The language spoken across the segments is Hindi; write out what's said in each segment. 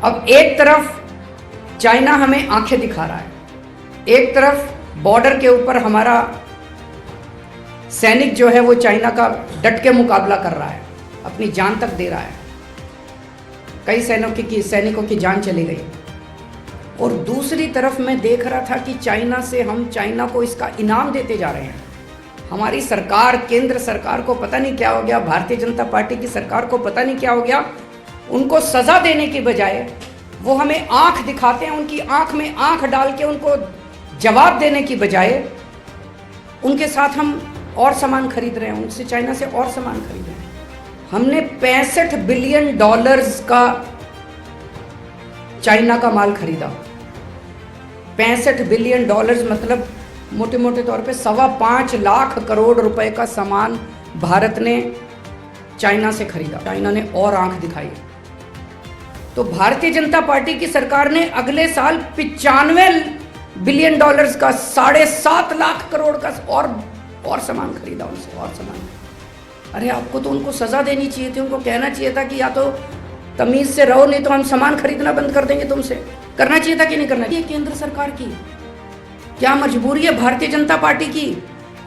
अब एक तरफ चाइना हमें आंखें दिखा रहा है, एक तरफ बॉर्डर के ऊपर हमारा सैनिक जो है वो चाइना का डट के मुकाबला कर रहा है, अपनी जान तक दे रहा है। कई सैनिकों की जान चली गई। और दूसरी तरफ मैं देख रहा था कि हम चाइना को इसका इनाम देते जा रहे हैं। हमारी सरकार, केंद्र सरकार को पता नहीं क्या हो गया, भारतीय जनता पार्टी की सरकार को पता नहीं क्या हो गया। उनको सजा देने की बजाय वो हमें आंख दिखाते हैं, उनकी आंख में आंख डाल के उनको जवाब देने की बजाय उनके साथ हम और सामान खरीद रहे हैं, उनसे चाइना से और सामान खरीद रहे हैं। हमने $65 बिलियन का चाइना का माल खरीदा। $65 बिलियन मतलब मोटे मोटे तौर पे 5.25 लाख करोड़ रुपए का सामान भारत ने चाइना से खरीदा। चाइना ने और आंख दिखाई। तो भारतीय जनता पार्टी की सरकार ने अगले साल $95 बिलियन का 7.5 लाख करोड़ का और सामान खरीदा उनसे, और सामान। अरे आपको तो उनको सजा देनी चाहिए थी, उनको कहना चाहिए था कि या तो तमीज से रहो, नहीं तो हम सामान खरीदना बंद कर देंगे तुमसे। करना चाहिए था कि नहीं करना? ये केंद्र सरकार की क्या मजबूरी है भारतीय जनता पार्टी की?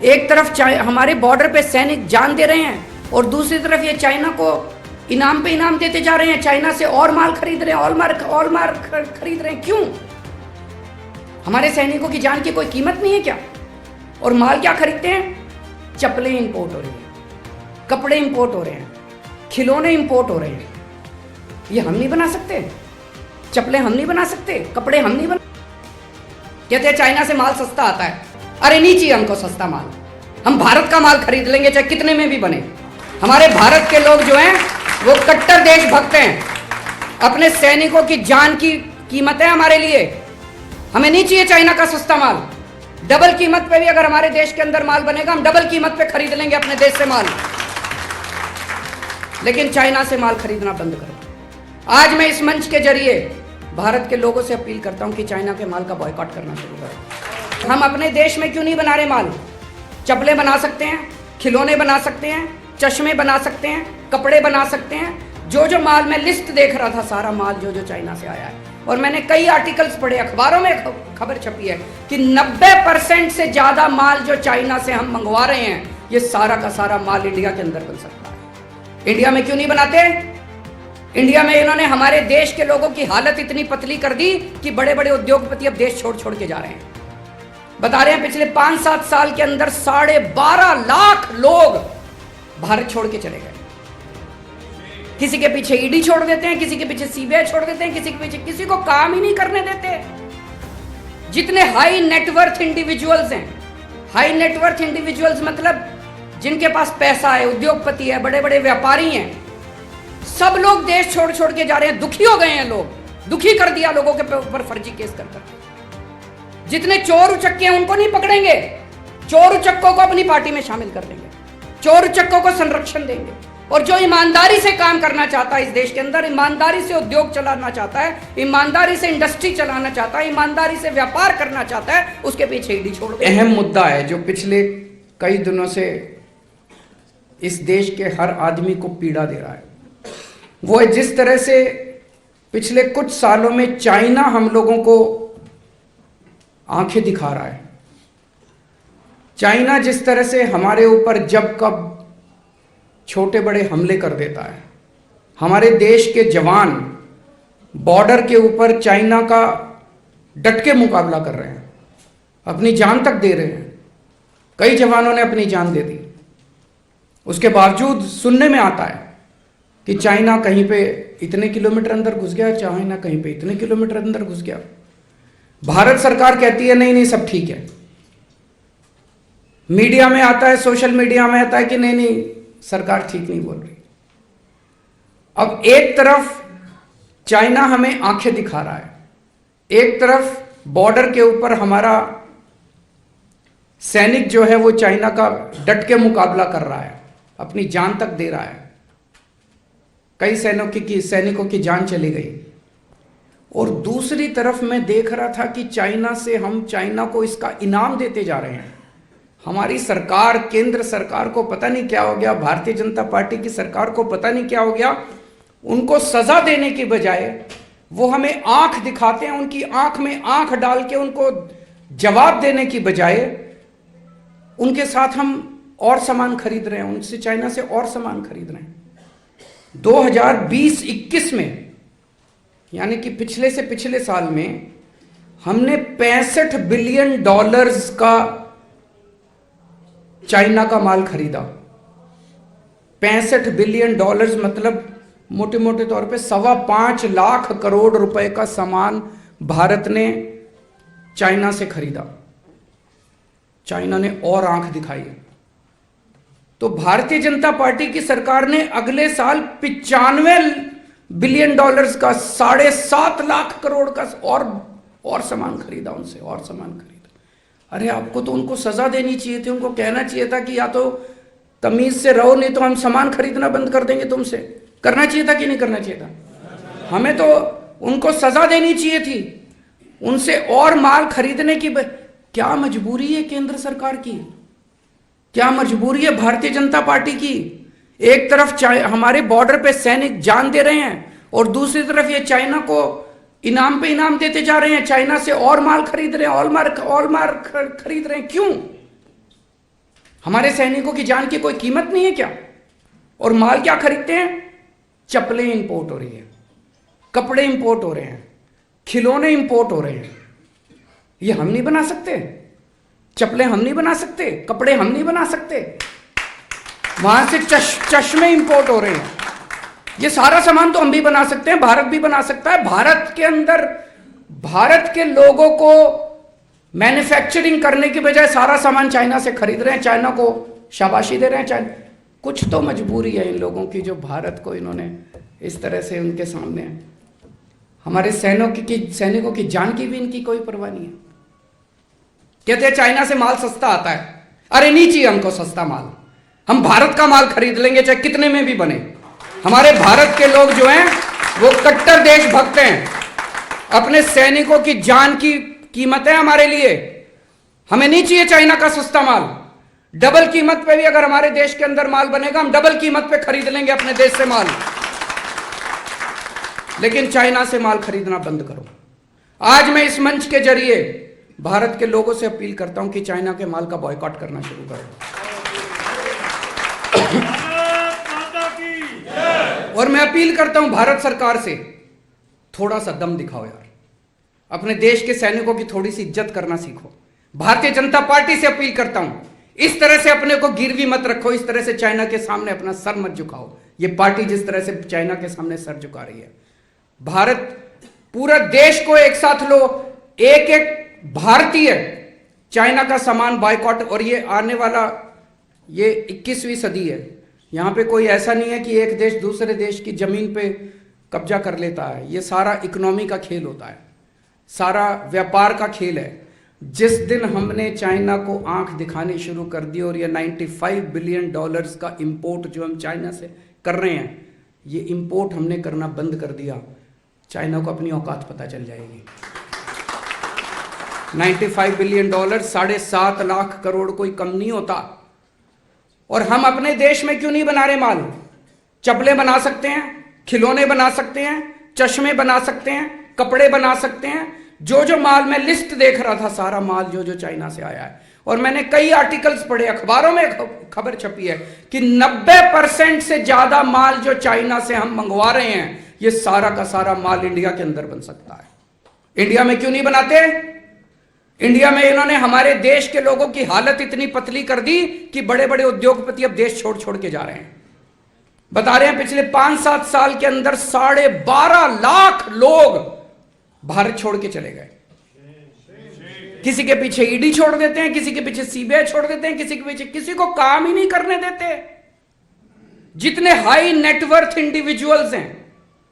एक तरफ हमारे बॉर्डर पे सैनिक जान दे रहे हैं और दूसरी तरफ ये चाइना को इनाम पे इनाम देते जा रहे हैं, चाइना से और माल खरीद रहे हैं, और माल खरीद रहे हैं। क्यों? हमारे सैनिकों की जान की कोई कीमत नहीं है क्या? और माल क्या खरीदते हैं? चप्पलें इंपोर्ट हो रही हैं, कपड़े इंपोर्ट हो रहे हैं, खिलौने इंपोर्ट हो रहे हैं। ये हम नहीं बना सकते? चप्पलें हम नहीं बना सकते? कपड़े हम नहीं बना? कहते हैं चाइना से माल सस्ता आता है। अरे नहीं चाहिए हमको सस्ता माल, हम भारत का माल खरीद लेंगे चाहे कितने में भी बने। हमारे भारत के लोग जो हैं वो कट्टर देशभक्त हैं, अपने सैनिकों की जान की कीमत है हमारे लिए। हमें नहीं चाहिए चाइना का सस्ता माल। डबल कीमत पे भी अगर हमारे देश के अंदर माल बनेगा, हम डबल कीमत पे खरीद लेंगे अपने देश से माल, लेकिन चाइना से माल खरीदना बंद करो। आज मैं इस मंच के जरिए भारत के लोगों से अपील करता हूं कि चाइना के माल का बॉयकॉट करना शुरू करें। हम अपने देश में क्यों नहीं बना रहे माल? चप्पलें बना सकते हैं, खिलौने बना सकते हैं, चश्मे बना सकते हैं, कपड़े बना सकते हैं। जो माल मैं लिस्ट देख रहा था, सारा माल जो चाइना से आया है। और मैंने कई आर्टिकल्स पढ़े, अखबारों में खबर छपी है कि 90% से ज्यादा माल जो चाइना से हम मंगवा रहे हैं, ये सारा का सारा माल इंडिया के अंदर बन सकता है। इंडिया में क्यों नहीं बनाते? इंडिया में इन्होंने हमारे देश के लोगों की हालत इतनी पतली कर दी कि बड़े बड़े उद्योगपति अब देश छोड़ के जा रहे हैं। बता रहे हैं पिछले 5-7 साल के अंदर 12.5 लाख लोग भारत छोड़ के चले गए। किसी के पीछे ईडी छोड़ देते हैं, किसी के पीछे सीबीआई छोड़ देते हैं, किसी के पीछे किसी को काम ही नहीं करने देते। जितने हाई नेटवर्थ इंडिविजुअल्स हैं, हाई नेटवर्थ इंडिविजुअल्स मतलब जिनके पास पैसा है, उद्योगपति है, बड़े बड़े व्यापारी हैं, सब लोग देश छोड़ के जा रहे हैं। दुखी हो गए हैं लोग, दुखी कर दिया लोगों के ऊपर फर्जी केस कर। जितने चोर उचक्के हैं उनको नहीं पकड़ेंगे, चोर उचक्कों को अपनी पार्टी में शामिल कर लेंगे, चोर उचक्कों को संरक्षण देंगे। और जो ईमानदारी से काम करना चाहता है इस देश के अंदर, ईमानदारी से उद्योग चलाना चाहता है, ईमानदारी से इंडस्ट्री चलाना चाहता है, ईमानदारी से व्यापार करना चाहता है, उसके पीछे ईडी छोड़ दे। अहम मुद्दा है जो पिछले कई दिनों से इस देश के हर आदमी को पीड़ा दे रहा है, वो है जिस तरह से पिछले कुछ सालों में चाइना हम लोगों को आंखें दिखा रहा है। चाइना जिस तरह से हमारे ऊपर जब कब छोटे बड़े हमले कर देता है। हमारे देश के जवान बॉर्डर के ऊपर चाइना का डट के मुकाबला कर रहे हैं, अपनी जान तक दे रहे हैं। कई जवानों ने अपनी जान दे दी। उसके बावजूद सुनने में आता है कि चाइना कहीं पे इतने किलोमीटर अंदर घुस गया, चाइना कहीं पे इतने किलोमीटर अंदर घुस गया। भारत सरकार कहती है नहीं सब ठीक है। मीडिया में आता है, सोशल मीडिया में आता है कि नहीं सरकार ठीक नहीं बोल रही। अब एक तरफ चाइना हमें आंखें दिखा रहा है, एक तरफ बॉर्डर के ऊपर हमारा सैनिक जो है वो चाइना का डट के मुकाबला कर रहा है, अपनी जान तक दे रहा है। कई सैनिकों की जान चली गई। और दूसरी तरफ मैं देख रहा था कि हम चाइना को इसका इनाम देते जा रहे हैं। हमारी सरकार, केंद्र सरकार को पता नहीं क्या हो गया, भारतीय जनता पार्टी की सरकार को पता नहीं क्या हो गया। उनको सजा देने की बजाय वो हमें आंख दिखाते हैं, उनकी आंख में आंख डाल के उनको जवाब देने की बजाय उनके साथ हम और सामान खरीद रहे हैं, उनसे चाइना से और सामान खरीद रहे हैं। 2020-21 में यानी कि पिछले से पिछले साल में हमने $65 बिलियन का चाइना का माल खरीदा। $65 बिलियन मतलब मोटे मोटे तौर पे 5.25 लाख करोड़ रुपए का सामान भारत ने चाइना से खरीदा। चाइना ने और आंख दिखाई। तो भारतीय जनता पार्टी की सरकार ने अगले साल $95 बिलियन का 7.5 लाख करोड़ का और सामान खरीदा, उनसे और सामान खरीदा। अरे आपको तो उनको सजा देनी चाहिए थी, उनको कहना चाहिए था कि या तो तमीज से रहो, नहीं तो हम सामान खरीदना बंद कर देंगे तुमसे। करना चाहिए था कि नहीं करना चाहिए था? हमें तो उनको सजा देनी चाहिए थी, उनसे और माल खरीदने की। क्या मजबूरी है केंद्र सरकार की? क्या मजबूरी है भारतीय जनता पार्टी की? एक तरफ हमारे बॉर्डर पे सैनिक जान दे रहे हैं और दूसरी तरफ ये चाइना को इनाम पे इनाम देते जा रहे हैं, चाइना से और माल खरीद रहे हैं, और माल खरीद रहे हैं। क्यों? हमारे सैनिकों की जान की कोई कीमत नहीं है क्या? और माल क्या खरीदते हैं? चप्पलें इंपोर्ट हो रही है, कपड़े इंपोर्ट हो रहे हैं, खिलौने इंपोर्ट हो रहे हैं। ये हम नहीं बना सकते? चप्पलें हम नहीं बना सकते? कपड़े हम नहीं बना सकते? वहां से चश्मे इंपोर्ट हो रहे हैं। ये सारा सामान तो हम भी बना सकते हैं, भारत भी बना सकता है। भारत के अंदर भारत के लोगों को मैन्युफैक्चरिंग करने की बजाय सारा सामान चाइना से खरीद रहे हैं, चाइना को शाबाशी दे रहे हैं। चाइना कुछ तो मजबूरी है इन लोगों की, जो भारत को इन्होंने इस तरह से उनके सामने है। हमारे सैनिकों की जान की भी इनकी कोई परवाह नहीं है। कहते हैं चाइना से माल सस्ता आता है। अरे नहीं चाहिए हमको सस्ता माल, हम भारत का माल खरीद लेंगे चाहे कितने में भी बने। हमारे भारत के लोग जो हैं वो कट्टर देशभक्त हैं, अपने सैनिकों की जान की कीमत है हमारे लिए। हमें नहीं चाहिए चाइना का सस्ता माल। डबल कीमत पे भी अगर हमारे देश के अंदर माल बनेगा, हम डबल कीमत पे खरीद लेंगे अपने देश से माल। लेकिन चाइना से माल खरीदना बंद करो। आज मैं इस मंच के जरिए भारत के लोगों से अपील करता हूं कि चाइना के माल का बॉयकॉट करना शुरू करो। और मैं अपील करता हूं भारत सरकार से, थोड़ा सा दम दिखाओ यार, अपने देश के सैनिकों की थोड़ी सी इज्जत करना सीखो। भारतीय जनता पार्टी से अपील करता हूं, इस तरह से अपने को गिरवी मत रखो, इस तरह से चाइना के सामने अपना सर मत झुकाओ। ये पार्टी जिस तरह से चाइना के सामने सर झुका रही है, भारत पूरा देश को एक साथ लो, एक एक भारतीय चाइना का सामान बायकॉट। और ये आने वाला ये 21वीं सदी है, यहां पे कोई ऐसा नहीं है कि एक देश दूसरे देश की जमीन पे कब्जा कर लेता है। ये सारा इकोनॉमी का खेल होता है, सारा व्यापार का खेल है। जिस दिन हमने चाइना को आंख दिखानी शुरू कर दी और ये $95 बिलियन का इंपोर्ट जो हम चाइना से कर रहे हैं, ये इंपोर्ट हमने करना बंद कर दिया, चाइना को अपनी औकात पता चल जाएगी। $95 बिलियन 7.5 लाख करोड़ कोई कम नहीं होता। और हम अपने देश में क्यों नहीं बना रहे माल? चप्पलें बना सकते हैं, खिलौने बना सकते हैं, चश्मे बना सकते हैं, कपड़े बना सकते हैं। जो माल मैं लिस्ट देख रहा था, सारा माल जो चाइना से आया है। और मैंने कई आर्टिकल्स पढ़े, अखबारों में खबर छपी है कि 90% से ज्यादा माल जो चाइना से हम मंगवा रहे हैं, ये सारा का सारा माल इंडिया के अंदर बन सकता है। इंडिया में क्यों नहीं बनाते? इंडिया में इन्होंने हमारे देश के लोगों की हालत इतनी पतली कर दी कि बड़े बड़े उद्योगपति अब देश छोड़ छोड़ के जा रहे हैं। बता रहे हैं पिछले 5-7 साल के अंदर 12.5 लाख लोग भारत छोड़ के चले गए। किसी के पीछे ईडी छोड़ देते हैं, किसी के पीछे सीबीआई छोड़ देते हैं, किसी के पीछे किसी को काम ही नहीं करने देते। जितने हाई नेटवर्थ इंडिविजुअल्स हैं,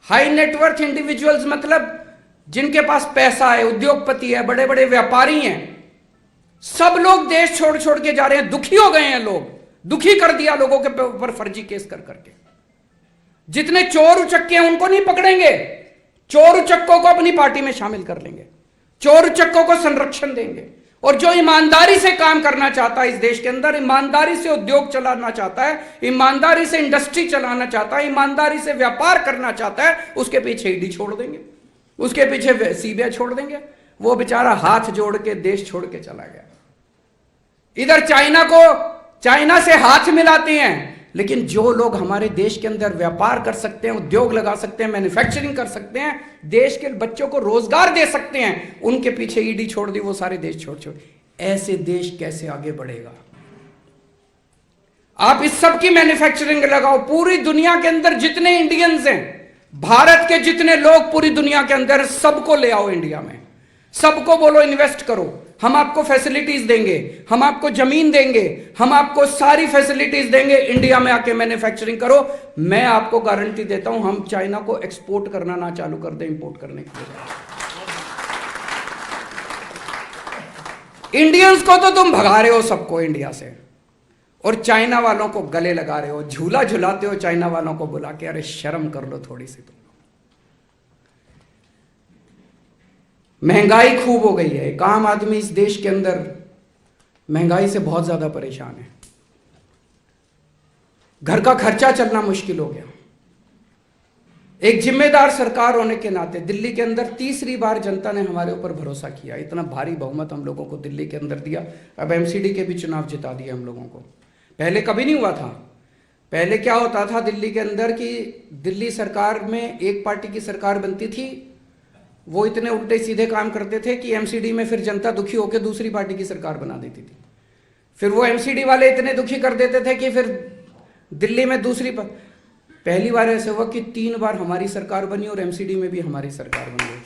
हाई नेटवर्थ इंडिविजुअल्स मतलब जिनके पास पैसा है, उद्योगपति है, बड़े बड़े व्यापारी हैं, सब लोग देश छोड़ छोड़ के जा रहे हैं। दुखी हो गए हैं लोग, दुखी कर दिया लोगों के ऊपर फर्जी केस कर करके। जितने चोर उचक्के हैं उनको नहीं पकड़ेंगे, चोर उचक्कों को अपनी पार्टी में शामिल कर लेंगे, चोर उचक्कों को संरक्षण देंगे। और जो ईमानदारी से काम करना चाहता है इस देश के अंदर, ईमानदारी से उद्योग चलाना चाहता है, ईमानदारी से इंडस्ट्री चलाना चाहता है, ईमानदारी से व्यापार करना चाहता है, उसके पीछे ईडी छोड़ देंगे। उसके पीछे सीबीआई छोड़ देंगे। वो बेचारा हाथ जोड़ के देश छोड़ के चला गया। इधर चाइना से हाथ मिलाते हैं, लेकिन जो लोग हमारे देश के अंदर व्यापार कर सकते हैं, उद्योग लगा सकते हैं, मैन्युफैक्चरिंग कर सकते हैं, देश के बच्चों को रोजगार दे सकते हैं, उनके पीछे ईडी छोड़ दी, वो सारे देश छोड़। ऐसे देश कैसे आगे बढ़ेगा? आप इस सब की मैन्युफैक्चरिंग लगाओ। पूरी दुनिया के अंदर जितने इंडियंस हैं, भारत के जितने लोग पूरी दुनिया के अंदर, सबको ले आओ इंडिया में। सबको बोलो इन्वेस्ट करो, हम आपको फैसिलिटीज देंगे, हम आपको जमीन देंगे, हम आपको सारी फैसिलिटीज देंगे, इंडिया में आके मैन्युफैक्चरिंग करो। मैं आपको गारंटी देता हूं, हम चाइना को एक्सपोर्ट करना ना चालू कर दें, इंपोर्ट करने के लिए। इंडियंस को तो तुम भगा रहे हो सबको इंडिया से, और चाइना वालों को गले लगा रहे हो, झूला झुलाते हो चाइना वालों को बुला के। अरे शर्म कर लो थोड़ी सी। तुम महंगाई खूब हो गई है। एक आम आदमी इस देश के अंदर महंगाई से बहुत ज्यादा परेशान है। घर का खर्चा चलना मुश्किल हो गया। एक जिम्मेदार सरकार होने के नाते दिल्ली के अंदर तीसरी बार जनता ने हमारे ऊपर भरोसा किया। इतना भारी बहुमत हम लोगों को दिल्ली के अंदर दिया। अब एमसीडी के भी चुनाव जिता दिए हम लोगों को। पहले कभी नहीं हुआ था। पहले क्या होता था दिल्ली के अंदर कि दिल्ली सरकार में एक पार्टी की सरकार बनती थी, वो इतने उल्टे सीधे काम करते थे कि एमसीडी में फिर जनता दुखी होकर दूसरी पार्टी की सरकार बना देती थी। फिर वो एमसीडी वाले इतने दुखी कर देते थे कि फिर दिल्ली में पहली बार ऐसे हुआ कि 3 बार हमारी सरकार बनी और एमसीडी में भी हमारी सरकार बन गई।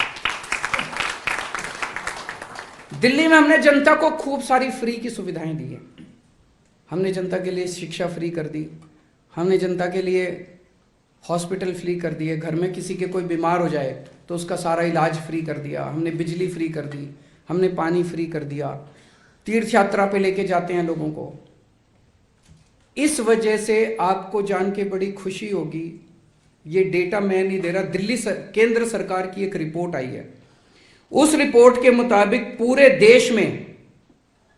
दिल्ली में हमने जनता को खूब सारी फ्री की सुविधाएं दी है। हमने जनता के लिए शिक्षा फ्री कर दी, हमने जनता के लिए हॉस्पिटल फ्री कर दिए, घर में किसी के कोई बीमार हो जाए तो उसका सारा इलाज फ्री कर दिया, हमने बिजली फ्री कर दी, हमने पानी फ्री कर दिया, तीर्थ यात्रा पे लेके जाते हैं लोगों को। इस वजह से आपको जान के बड़ी खुशी होगी, ये डेटा मैं नहीं दे रहा, केंद्र सरकार की एक रिपोर्ट आई है। उस रिपोर्ट के मुताबिक पूरे देश में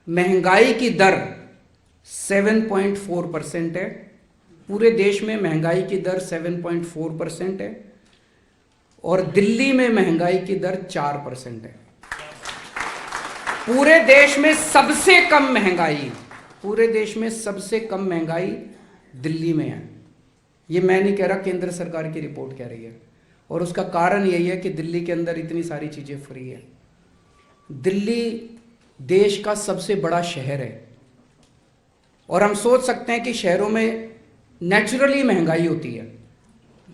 महंगाई की दर 7.4% है। पूरे देश में महंगाई की दर 7.4% है और दिल्ली में महंगाई की दर 4% है। पूरे देश में सबसे कम महंगाई दिल्ली में है। ये मैं नहीं कह रहा, केंद्र सरकार की रिपोर्ट कह रही है। और उसका कारण यही है कि दिल्ली के अंदर इतनी सारी चीजें फ्री है। दिल्ली देश का सबसे बड़ा शहर है और हम सोच सकते हैं कि शहरों में नेचुरली महंगाई होती है।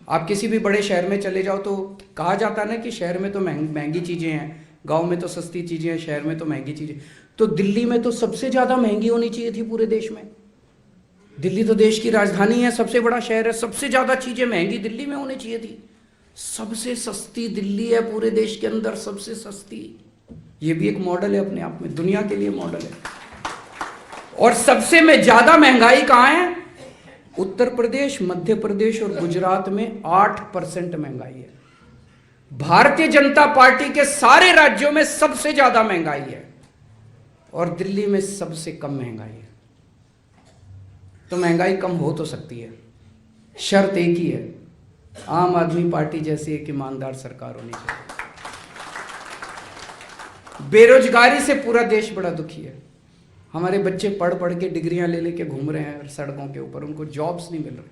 आप किसी भी बड़े शहर में चले जाओ तो कहा जाता है ना कि शहर में तो महंगी चीज़ें हैं, गांव में तो सस्ती चीज़ें हैं, शहर में तो महंगी चीज़ें। तो दिल्ली में तो सबसे ज़्यादा महंगी होनी चाहिए थी पूरे देश में। दिल्ली तो देश की राजधानी है, सबसे बड़ा शहर है, सबसे ज़्यादा चीज़ें महंगी दिल्ली में होनी चाहिए थी। सबसे सस्ती दिल्ली है पूरे देश के अंदर, सबसे सस्ती। ये भी एक मॉडल है अपने आप में, दुनिया के लिए मॉडल है। और सबसे में ज़्यादा महंगाई कहाँ है? उत्तर प्रदेश, मध्य प्रदेश और गुजरात में 8% महंगाई है। भारतीय जनता पार्टी के सारे राज्यों में सबसे ज्यादा महंगाई है और दिल्ली में सबसे कम महंगाई है। तो महंगाई कम हो तो सकती है, शर्त एक ही है, आम आदमी पार्टी जैसी एक ईमानदार सरकार होनी चाहिए। बेरोजगारी से पूरा देश बड़ा दुखी है। हमारे बच्चे पढ़ पढ़ के डिग्रियां ले लेके घूम रहे हैं सड़कों के ऊपर, उनको जॉब्स नहीं मिल रहे।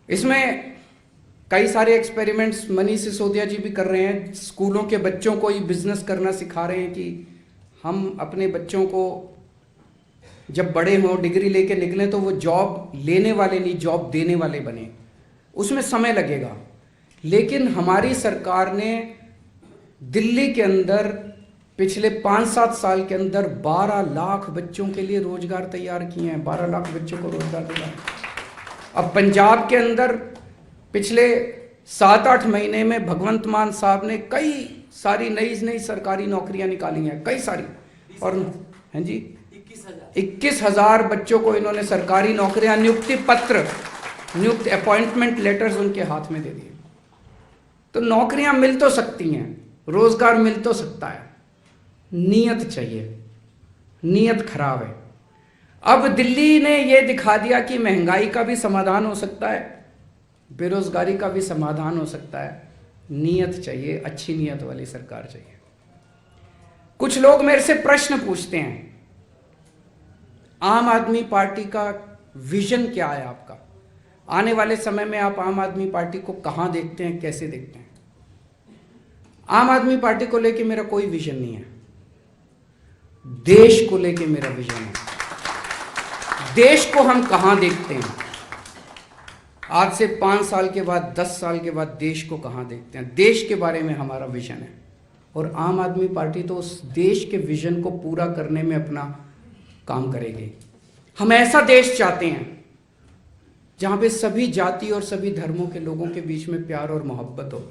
इसमें कई सारे एक्सपेरिमेंट्स मनीष सिसोदिया जी भी कर रहे हैं। स्कूलों के बच्चों को ही बिजनेस करना सिखा रहे हैं कि हम अपने बच्चों को जब बड़े हों, डिग्री लेके निकलें तो वो जॉब लेने वाले नहीं, जॉब देने वाले बने। उसमें समय लगेगा, लेकिन हमारी सरकार ने दिल्ली के अंदर पिछले 5-7 साल के अंदर 12 लाख बच्चों के लिए रोजगार तैयार किए हैं। 12 लाख बच्चों को रोजगार दिया। अब पंजाब के अंदर पिछले 7-8 महीने में भगवंत मान साहब ने कई सारी नई सरकारी नौकरियां निकाली हैं, कई सारी। और हैं जी 21,000 बच्चों को इन्होंने सरकारी नौकरियां, नियुक्ति अपॉइंटमेंट लेटर्स उनके हाथ में दे दिए। तो नौकरियां मिल तो सकती हैं, रोजगार मिल तो सकता है, नीयत चाहिए। नीयत खराब है। अब दिल्ली ने यह दिखा दिया कि महंगाई का भी समाधान हो सकता है, बेरोजगारी का भी समाधान हो सकता है, नीयत चाहिए, अच्छी नीयत वाली सरकार चाहिए। कुछ लोग मेरे से प्रश्न पूछते हैं, आम आदमी पार्टी का विजन क्या है आपका? आने वाले समय में आप आम आदमी पार्टी को कहां देखते हैं, कैसे देखते हैं? आम आदमी पार्टी को लेके मेरा कोई विजन नहीं है, देश को लेके मेरा विजन है। देश को हम कहां देखते हैं? आज से 5 साल के बाद, 10 साल के बाद देश को कहां देखते हैं? देश के बारे में हमारा विजन है, और आम आदमी पार्टी तो उस देश के विजन को पूरा करने में अपना काम करेगी। हम ऐसा देश चाहते हैं जहां पे सभी जाति और सभी धर्मों के लोगों के बीच में प्यार और मोहब्बत हो।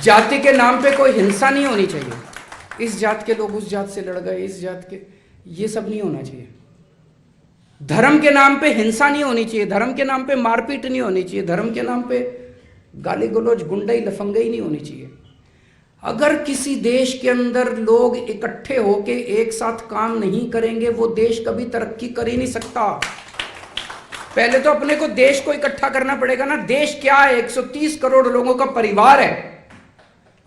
जाति के नाम पे कोई हिंसा नहीं होनी चाहिए। इस जात के लोग उस जात से लड़ गए, इस जात के, ये सब नहीं होना चाहिए। धर्म के नाम पे हिंसा नहीं होनी चाहिए, धर्म के नाम पे मारपीट नहीं होनी चाहिए, धर्म के नाम पे गाली गलौज, गुंडाई, लफंगाई नहीं होनी चाहिए। अगर किसी देश के अंदर लोग इकट्ठे होके एक साथ काम नहीं करेंगे, वो देश कभी तरक्की कर ही नहीं सकता। पहले तो अपने को, देश को इकट्ठा करना पड़ेगा ना। देश क्या है? 130 करोड़ लोगों का परिवार है।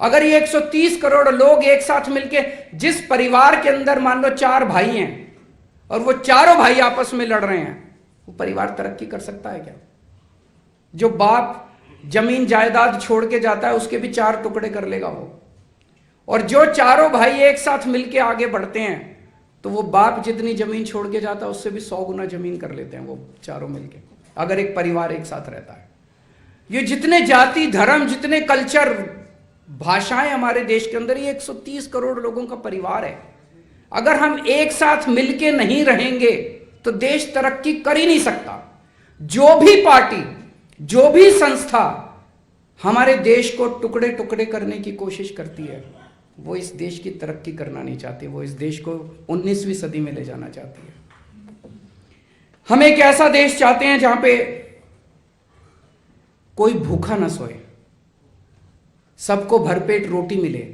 अगर ये 130 करोड़ लोग एक साथ मिलके, जिस परिवार के अंदर मान लो 4 भाई हैं और वो चारों भाई आपस में लड़ रहे हैं, वो परिवार तरक्की कर सकता है क्या? जो बाप जमीन जायदाद छोड़ के जाता है उसके भी 4 टुकड़े कर लेगा वो, और जो चारों भाई एक साथ मिलके आगे बढ़ते हैं तो वो बाप जितनी जमीन छोड़ के जाता है उससे भी 100 गुना जमीन कर लेते हैं वो चारों मिलके, अगर एक परिवार एक साथ रहता है। ये जितने जाति, धर्म, जितने कल्चर, भाषाएं हमारे देश के अंदर, ये 130 करोड़ लोगों का परिवार है। अगर हम एक साथ मिलके नहीं रहेंगे तो देश तरक्की कर ही नहीं सकता। जो भी पार्टी, जो भी संस्था हमारे देश को टुकड़े टुकड़े करने की कोशिश करती है, वो इस देश की तरक्की करना नहीं चाहती, वो इस देश को 19वीं सदी में ले जाना चाहती है। हम एक ऐसा देश चाहते हैं जहां पे कोई भूखा ना सोए, सबको भरपेट रोटी मिले,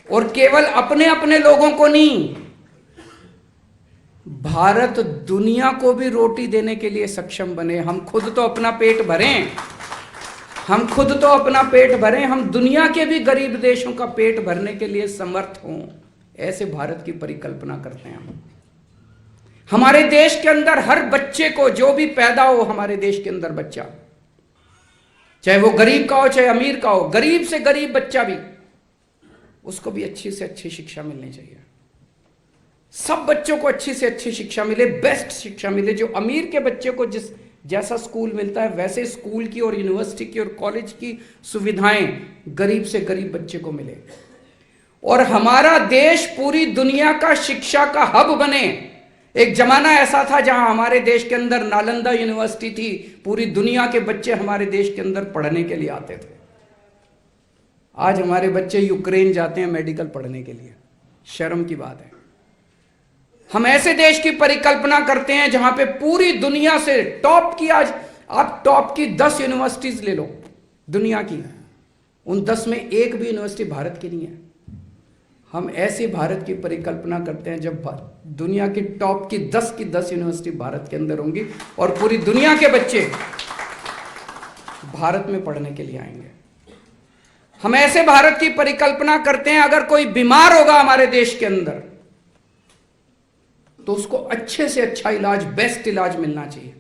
और केवल अपने अपने लोगों को नहीं, भारत दुनिया को भी रोटी देने के लिए सक्षम बने। हम खुद तो अपना पेट भरें, हम खुद तो अपना पेट भरें, हम दुनिया के भी गरीब देशों का पेट भरने के लिए समर्थ हों, ऐसे भारत की परिकल्पना करते हैं हम। हमारे देश के अंदर हर बच्चे को, जो भी पैदा हो हमारे देश के अंदर बच्चा, चाहे वो गरीब का हो चाहे अमीर का हो, गरीब से गरीब बच्चा भी, उसको भी अच्छी से अच्छी शिक्षा मिलनी चाहिए। सब बच्चों को अच्छी से अच्छी शिक्षा मिले, बेस्ट शिक्षा मिले। जो अमीर के बच्चे को जिस जैसा स्कूल मिलता है वैसे स्कूल की और यूनिवर्सिटी की और कॉलेज की सुविधाएं गरीब से गरीब बच्चे को मिले, और हमारा देश पूरी दुनिया का शिक्षा का हब बने। एक जमाना ऐसा था जहां हमारे देश के अंदर नालंदा यूनिवर्सिटी थी, पूरी दुनिया के बच्चे हमारे देश के अंदर पढ़ने के लिए आते थे। आज हमारे बच्चे यूक्रेन जाते हैं मेडिकल पढ़ने के लिए, शर्म की बात है। हम ऐसे देश की परिकल्पना करते हैं जहां पे पूरी दुनिया से टॉप की, आज आप टॉप की 10 यूनिवर्सिटीज ले लो दुनिया की, उन 10 में एक भी यूनिवर्सिटी भारत की नहीं है। हम ऐसे भारत की परिकल्पना करते हैं जब दुनिया की टॉप की 10 यूनिवर्सिटी भारत के अंदर होंगी और पूरी दुनिया के बच्चे भारत में पढ़ने के लिए आएंगे। हम ऐसे भारत की परिकल्पना करते हैं, अगर कोई बीमार होगा हमारे देश के अंदर तो उसको अच्छे से अच्छा इलाज, बेस्ट इलाज मिलना चाहिए।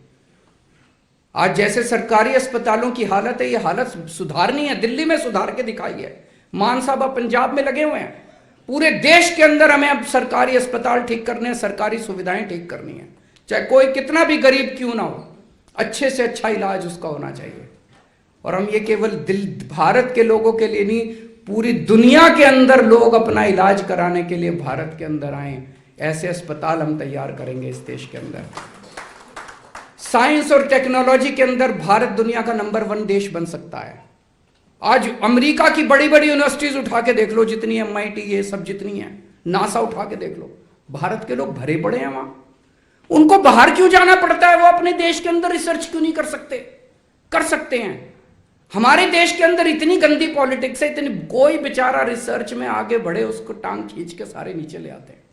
आज जैसे सरकारी अस्पतालों की हालत है, ये हालत सुधारनी है, दिल्ली में सुधार के दिखाई है। मान साहब अब पंजाब में लगे हुए हैं, पूरे देश के अंदर हमें अब सरकारी अस्पताल ठीक करने हैं, सरकारी सुविधाएं ठीक करनी है, चाहे कोई कितना भी गरीब क्यों ना हो, अच्छे से अच्छा इलाज उसका होना चाहिए। और हम ये केवल भारत के लोगों के लिए नहीं, पूरी दुनिया के अंदर लोग अपना इलाज कराने के लिए भारत के अंदर आए, ऐसे अस्पताल हम तैयार करेंगे इस देश के अंदर। साइंस और टेक्नोलॉजी के अंदर भारत दुनिया का नंबर 1 देश बन सकता है। आज अमेरिका की बड़ी बड़ी यूनिवर्सिटीज उठा के देख लो, जितनी MIT ये सब जितनी है, नासा उठा के देख लो, भारत के लोग भरे पड़े हैं वहां। उनको बाहर क्यों जाना पड़ता है? वो अपने देश के अंदर रिसर्च क्यों नहीं कर सकते? कर सकते हैं। हमारे देश के अंदर इतनी गंदी पॉलिटिक्स है, इतनी, कोई बेचारा रिसर्च में आगे बढ़े उसको टांग खींच के सारे नीचे ले आते हैं।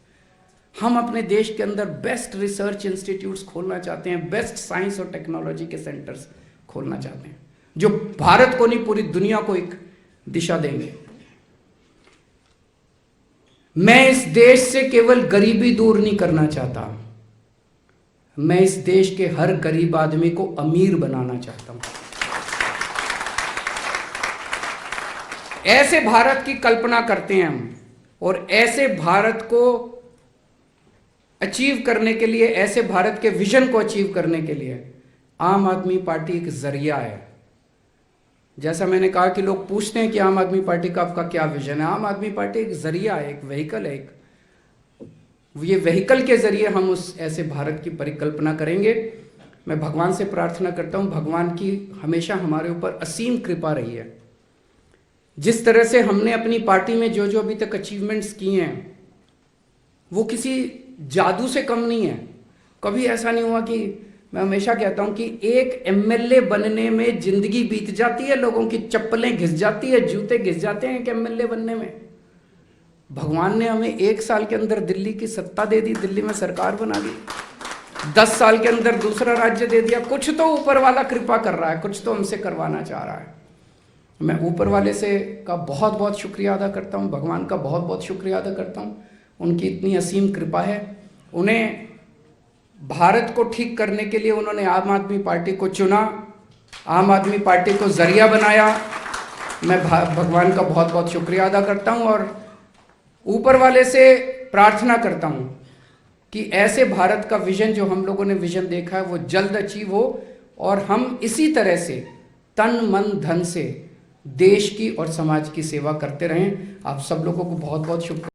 हम अपने देश के अंदर बेस्ट रिसर्च इंस्टीट्यूट्स खोलना चाहते हैं, बेस्ट साइंस और टेक्नोलॉजी के सेंटर्स खोलना चाहते हैं, जो भारत को नहीं पूरी दुनिया को एक दिशा देंगे। मैं इस देश से केवल गरीबी दूर नहीं करना चाहता, मैं इस देश के हर गरीब आदमी को अमीर बनाना चाहता हूं। ऐसे भारत की कल्पना करते हैं हम, और ऐसे भारत को अचीव करने के लिए, ऐसे भारत के विजन को अचीव करने के लिए आम आदमी पार्टी एक जरिया है। जैसा मैंने कहा कि लोग पूछते हैं कि आम आदमी पार्टी का आपका क्या विजन है। आम आदमी पार्टी एक जरिया है, एक व्हीकल है। ये व्हीकल के जरिए हम उस ऐसे भारत की परिकल्पना करेंगे। मैं भगवान से प्रार्थना करता हूं, भगवान की हमेशा हमारे ऊपर असीम कृपा रही है। जिस तरह से हमने अपनी पार्टी में जो जो अभी तक अचीवमेंट्स किए हैं, वो किसी जादू से कम नहीं है। कभी ऐसा नहीं हुआ कि, मैं हमेशा कहता हूं कि एक एमएलए बनने में जिंदगी बीत जाती है, लोगों की चप्पलें घिस जाती है, जूते घिस जाते हैं एक एमएलए बनने में। भगवान ने हमें 1 साल के अंदर दिल्ली की सत्ता दे दी, दिल्ली में सरकार बना दी। 10 साल के अंदर दूसरा राज्य दे दिया। कुछ तो ऊपर वाला कृपा कर रहा है, कुछ तो हमसे करवाना चाह रहा है। मैं ऊपर वाले से का बहुत बहुत शुक्रिया अदा करता हूँ, भगवान का बहुत बहुत शुक्रिया अदा करता हूँ। उनकी इतनी असीम कृपा है। उन्हें भारत को ठीक करने के लिए उन्होंने आम आदमी पार्टी को चुना, आम आदमी पार्टी को जरिया बनाया। मैं भगवान का बहुत बहुत शुक्रिया अदा करता हूँ और ऊपर वाले से प्रार्थना करता हूँ कि ऐसे भारत का विजन जो हम लोगों ने विजन देखा है वो जल्द अचीव हो, और हम इसी तरह से तन मन धन से देश की और समाज की सेवा करते रहें। आप सब लोगों को बहुत बहुत शुक्रिया।